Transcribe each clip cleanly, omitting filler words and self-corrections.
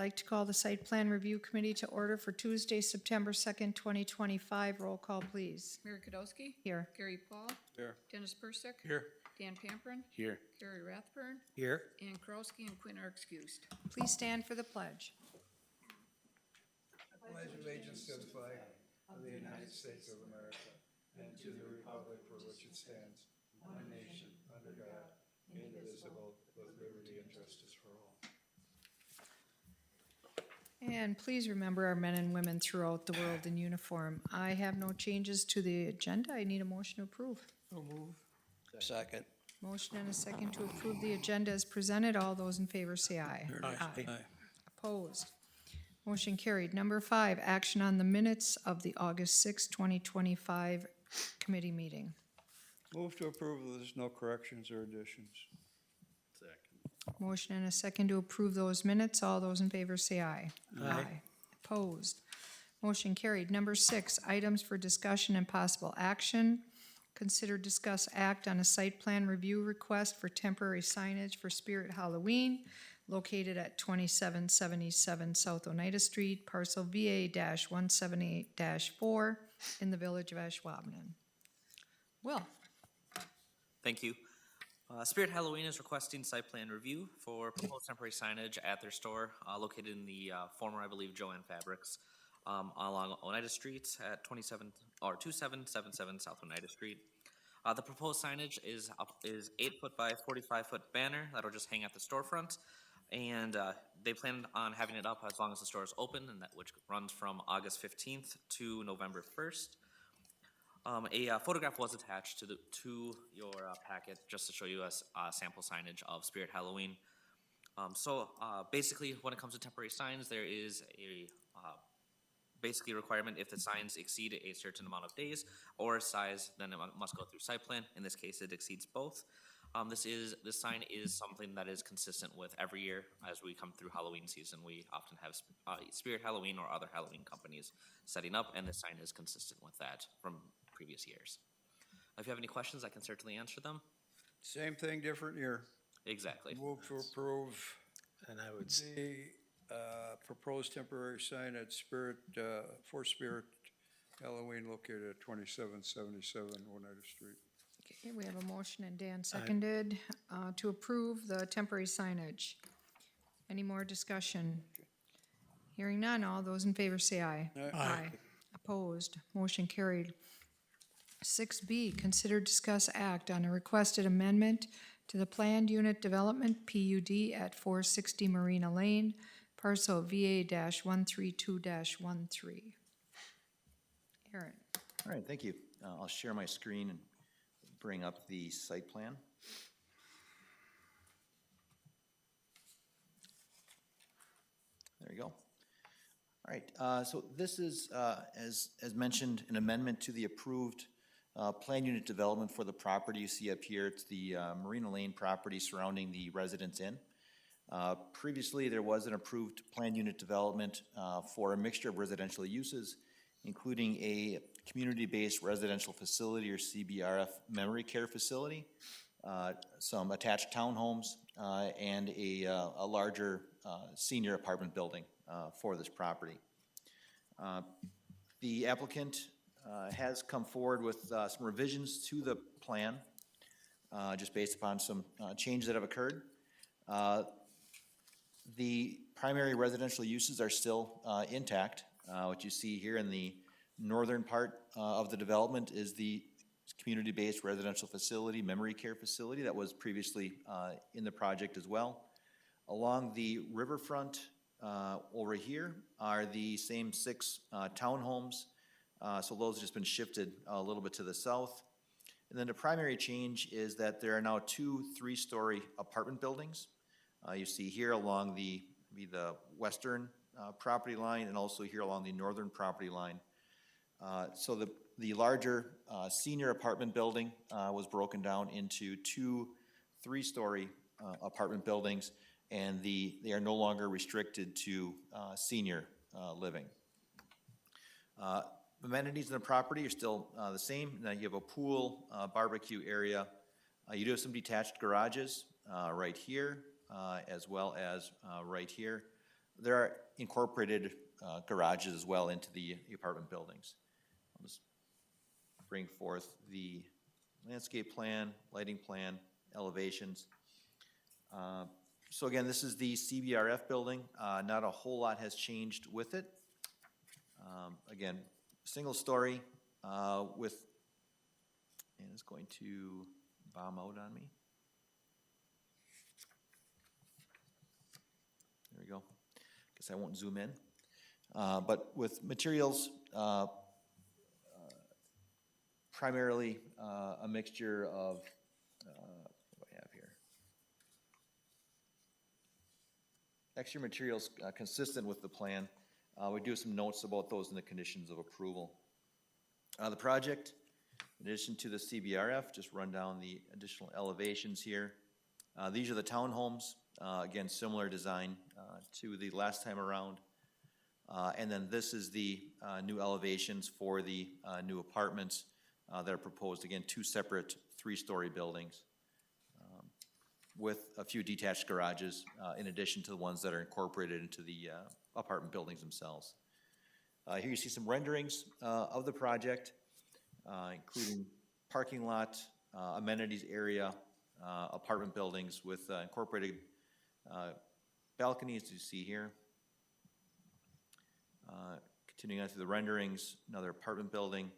like to call the Site Plan Review Committee to order for Tuesday, September 2nd, 2025. Roll call, please. Mary Kodowski. Here. Gary Paul. Here. Dennis Persick. Here. Dan Pamprin. Here. Gary Rathburn. Here. Ann Krowski and Quinn are excused. Please stand for the pledge. I pledge allegiance to the flag of the United States of America and to the republic for which it stands, one nation, under God, indivisible, with liberty and justice for all. And please remember our men and women throughout the world in uniform. I have no changes to the agenda. I need a motion to approve. So move. Second. Motion and a second to approve the agenda as presented. All those in favor say aye. Aye. Opposed? Motion carried. Number 5, action on the minutes of the August 6, 2025 committee meeting. Move to approve. There's no corrections or additions. Second. Motion and a second to approve those minutes. All those in favor say aye. Aye. Opposed? Motion carried. Number 6, items for discussion and possible action. Consider, discuss, act on a site plan review request for temporary signage for Spirit Halloween located at 2777 South Oneida Street, parcel VA-178-4 in the village of Ashwaubenon. Will? Thank you. Spirit Halloween is requesting site plan review for proposed temporary signage at their store located in the former, I believe, Joanne Fabrics along Oneida Street at 2777 South Oneida Street. The proposed signage is 8-foot by 45-foot banner that'll just hang at the storefront, and they plan on having it up as long as the store is open, and which runs from August 15th to November 1st. A photograph was attached to your packet just to show you a sample signage of Spirit Halloween. Basically, when it comes to temporary signs, there is a basically requirement if the signs exceed a certain amount of days or size, then it must go through site plan. In this case, it exceeds both. This sign is something that is consistent with every year as we come through Halloween season. We often have Spirit Halloween or other Halloween companies setting up, and this sign is consistent with that from previous years. If you have any questions, I can certainly answer them. Same thing, different year. Exactly. Move to approve And I would, the proposed temporary sign at Spirit Halloween located at 2777 Oneida Street. Okay, we have a motion and Dan seconded to approve the temporary signage. Any more discussion? Hearing none, all those in favor say aye. Aye. Opposed? Motion carried. 6B, consider, discuss, act on a requested amendment to the planned unit development PUD at 460 Marina Lane, parcel VA-132-13. Aaron. All right, thank you. I'll share my screen and bring up the site plan. There you go. All right, so this is, as mentioned, an amendment to the approved plan unit development for the property you see up here. It's the Marina Lane property surrounding the Residence Inn. Previously, there was an approved plan unit development for a mixture of residential uses, including a community-based residential facility or CBRF memory care facility, some attached townhomes, and a larger senior apartment building for this property. The applicant has come forward with some revisions to the plan, just based upon some changes that have occurred. The primary residential uses are still intact. What you see here in the northern part of the development is the community-based residential facility, memory care facility that was previously in the project as well. Along the riverfront over here are the same 6 townhomes, so those have just been shifted a little bit to the south. And then the primary change is that there are now 2 3-story apartment buildings. You see here along the western property line and also here along the northern property line. So the larger senior apartment building was broken down into 2 3-story apartment buildings, and they are no longer restricted to senior living. Amenities in the property are still the same. Now you have a pool, barbecue area. You do have some detached garages right here, as well as right here. There are incorporated garages as well into the apartment buildings. I'll just bring forth the landscape plan, lighting plan, elevations. So again, this is the CBRF building. Not a whole lot has changed with it. Again, single story with, and it's going to bomb out on me. There we go. Guess I won't zoom in. But with materials, primarily a mixture of, what do I have here? Exterior materials consistent with the plan. We do have some notes about those in the conditions of approval. The project, in addition to the CBRF, just run down the additional elevations here. These are the townhomes. Again, similar design to the last time around. And then this is the new elevations for the new apartments that are proposed. Again, 2 separate 3-story buildings with a few detached garages in addition to the ones that are incorporated into the apartment buildings themselves. Here you see some renderings of the project, including parking lot, amenities area, apartment buildings with incorporated balconies, as you see here. Continuing on through the renderings, another apartment building.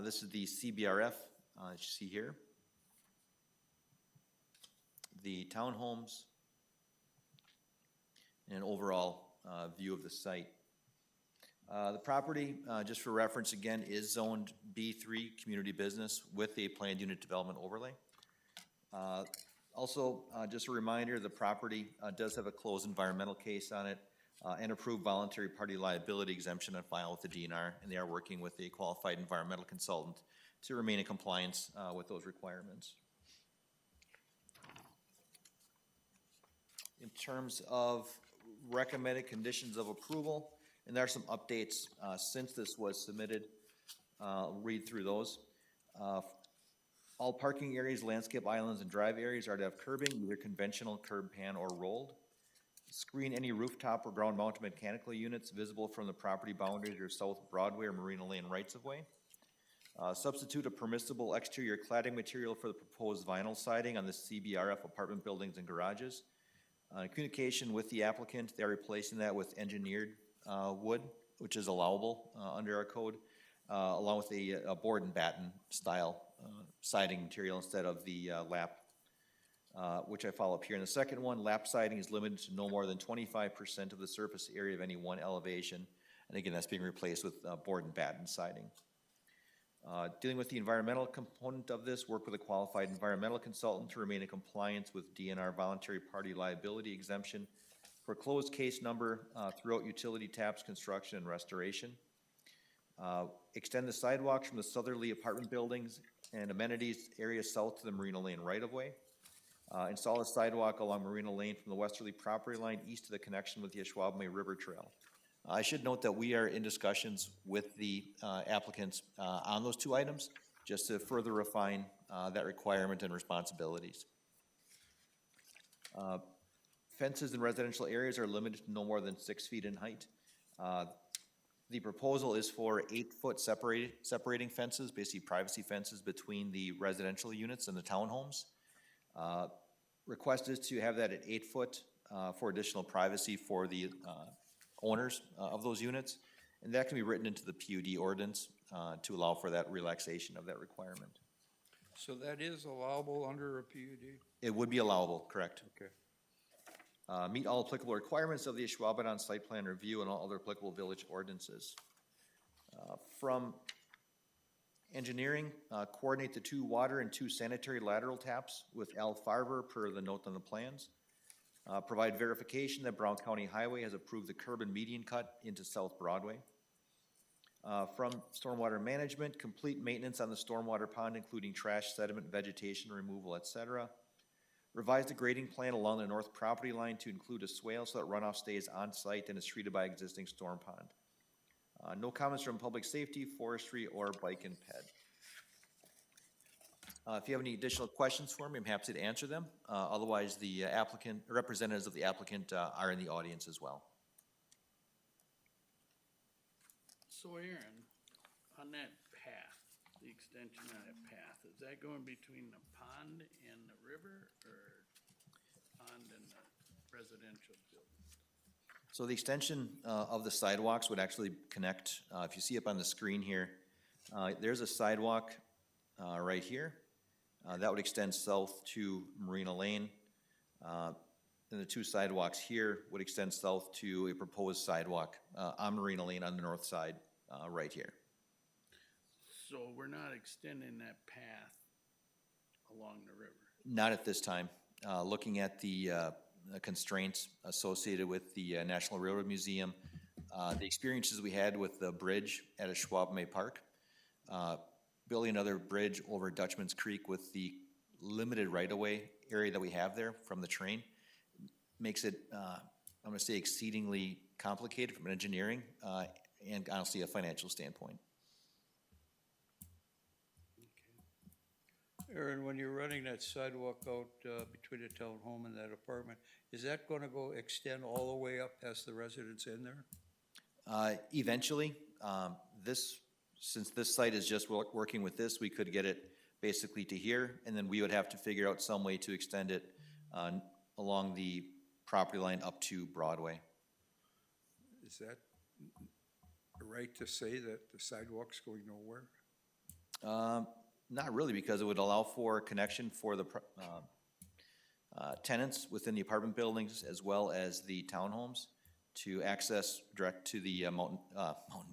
This is the CBRF that you see here. The townhomes, and an overall view of the site. The property, just for reference again, is zoned B3 community business with a planned unit development overlay. Also, just a reminder, the property does have a closed environmental case on it and approved voluntary party liability exemption on file with the DNR, and they are working with a qualified environmental consultant to remain in compliance with those requirements. In terms of recommended conditions of approval, and there are some updates since this was submitted. I'll read through those. All parking areas, landscape islands, and drive areas are to have curbing, either conventional, curb, pan, or rolled. Screen any rooftop or ground-mounted mechanical units visible from the property boundaries or South Broadway or Marina Lane rights-of-way. Substitute a permissible exterior cladding material for the proposed vinyl siding on the CBRF apartment buildings and garages. Communication with the applicant, they're replacing that with engineered wood, which is allowable under our code, along with a board and batten style siding material instead of the lap, which I follow up here. And the second one, lap siding is limited to no more than 25% of the surface area of any one elevation. And again, that's being replaced with board and batten siding. Dealing with the environmental component of this, work with a qualified environmental consultant to remain in compliance with DNR voluntary party liability exemption for closed case number throughout utility taps, construction, and restoration. Extend the sidewalks from the southerly apartment buildings and amenities area south to the Marina Lane right-of-way. Install a sidewalk along Marina Lane from the westerly property line east to the connection with the Ashwaubenon River Trail. I should note that we are in discussions with the applicants on those 2 items, just to further refine that requirement and responsibilities. Fences in residential areas are limited to no more than 6 feet in height. The proposal is for 8-foot separating fences, basically privacy fences between the residential units and the townhomes. Request is to have that at 8 foot for additional privacy for the owners of those units, and that can be written into the PUD ordinance to allow for that relaxation of that requirement. So that is allowable under a PUD? It would be allowable, correct. Okay. Meet all applicable requirements of the Ashwaubenon site plan review and all other applicable village ordinances. From engineering, coordinate the 2 water and 2 sanitary lateral taps with Al Farver per the note on the plans. Provide verification that Brown County Highway has approved the curb and median cut into South Broadway. From stormwater management, complete maintenance on the stormwater pond, including trash, sediment, vegetation removal, etc. Revise the grading plan along the north property line to include a swale so that runoff stays on site and is treated by existing storm pond. No comments from public safety, forestry, or bike and ped. If you have any additional questions for me, I'm happy to answer them. Otherwise, the applicant, representatives of the applicant are in the audience as well. So Aaron, on that path, the extension of that path, is that going between the pond and the river or pond and the residential building? So the extension of the sidewalks would actually connect, if you see up on the screen here, there's a sidewalk right here. That would extend south to Marina Lane. And the two sidewalks here would extend south to a proposed sidewalk on Marina Lane on the north side, right here. So we're not extending that path along the river? Not at this time. Looking at the constraints associated with the National Railroad Museum, the experiences we had with the bridge at Ashwaubenon Park, building another bridge over Dutchman's Creek with the limited right-of-way area that we have there from the train makes it, I'm gonna say, exceedingly complicated from an engineering and honestly a financial standpoint. Aaron, when you're running that sidewalk out between the townhome and that apartment, is that gonna go extend all the way up past the residents in there? Eventually, since this site is just working with this, we could get it basically to here, and then we would have to figure out some way to extend it along the property line up to Broadway. Is that right to say that the sidewalk's going nowhere? Not really, because it would allow for connection for the tenants within the apartment buildings as well as the townhomes to access direct to the Mountain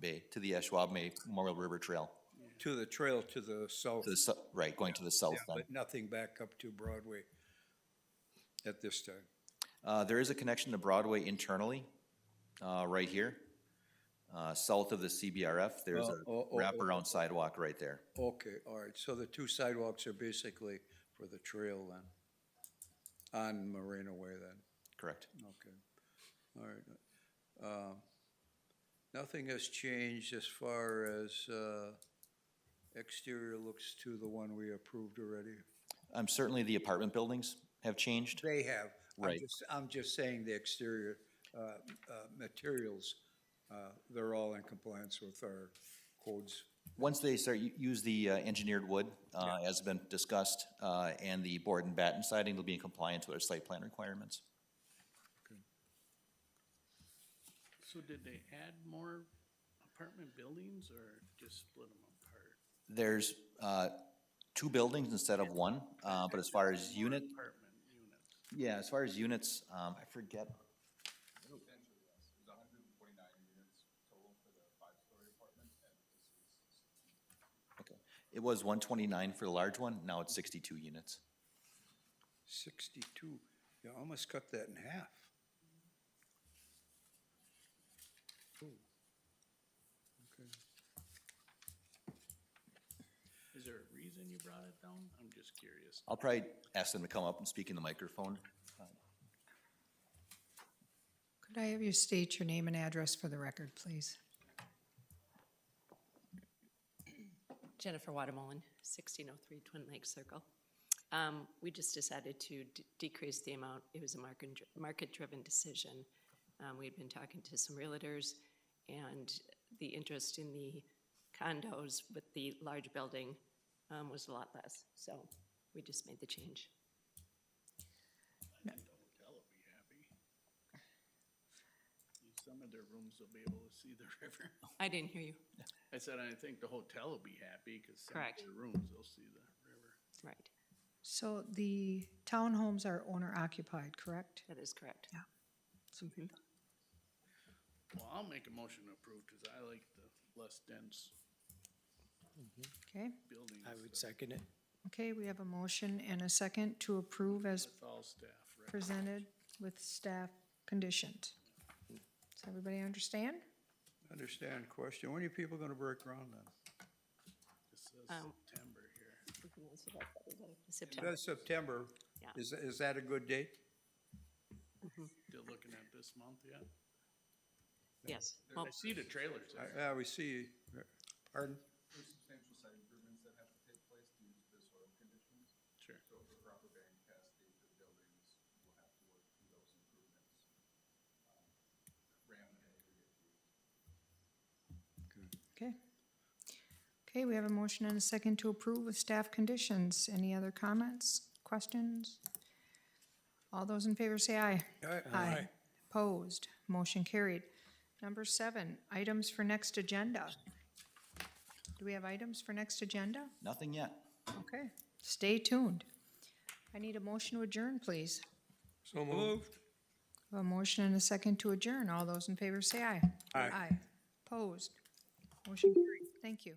Bay, to the Ashwaubenon Memorial River Trail. To the trail to the south? To the right, going to the south Yeah, then. but nothing back up to Broadway at this time? There is a connection to Broadway internally, right here. South of the CBRF, there's a wraparound sidewalk right there. Okay, all right, so the two sidewalks are basically for the trail then, on Marina Way then? Correct. Okay, all right. Nothing has changed as far as exterior looks to the one we approved already? Certainly the apartment buildings have changed. They have. Right. I'm just saying the exterior materials, they're all in compliance with our codes. Once they start, use the engineered wood, as has been discussed, and the board and batten siding, they'll be in compliance with our site plan requirements. So did they add more apartment buildings or just split them apart? There's two buildings instead of one, but as far as unit, Apartment units. yeah, as far as units, I forget. Okay, it was 129 for the large one, now it's 62 units. 62, you almost cut that in half. Ooh. Okay. Is there a reason you brought it down? I'm just curious. I'll probably ask them to come up and speak in the microphone. Could I have you state your name and address for the record, please? Jennifer Watermullen, 1603 Twin Lakes Circle. We just decided to decrease the amount. It was a market-driven decision. We had been talking to some realtors, and the interest in the condos with the large building was a lot less. So we just made the change. I think the hotel will be happy. Some of their rooms will be able to see the river. I didn't hear you. I said, I think the hotel will be happy because some of Correct. their rooms will see the river. Right, So the townhomes are owner occupied, correct? that is correct. Yeah. Mhm. Well, I'll make a motion to approve because I like the less dense Okay, buildings. I would second it. okay, we have a motion and a second to approve as With all staff. Right? presented with staff conditions. Does everybody understand? Understand, question, when are you people gonna break ground then? This says Um, September here. We can answer that better. September. That's September, Yeah. is that a good date? Still looking at this month yet? Yes. Well, I see the trailers there. Yeah, we see, pardon? There's substantial site improvements that have to take place due to the soil conditions. Sure. So for proper bearing capacity for the buildings, we'll have to work through those improvements. Ram and aggregate. Okay. Okay, we have a motion and a second to approve with staff conditions. Any other comments, questions? All those in favor say aye. Aye. Opposed, motion carried. Number 7, items for next agenda. Do we have items for next agenda? Nothing yet. Okay, stay tuned. I need a motion to adjourn, please. So moved. A motion and a second to adjourn. All those in favor say aye. Aye. Opposed, motion carried. Thank you.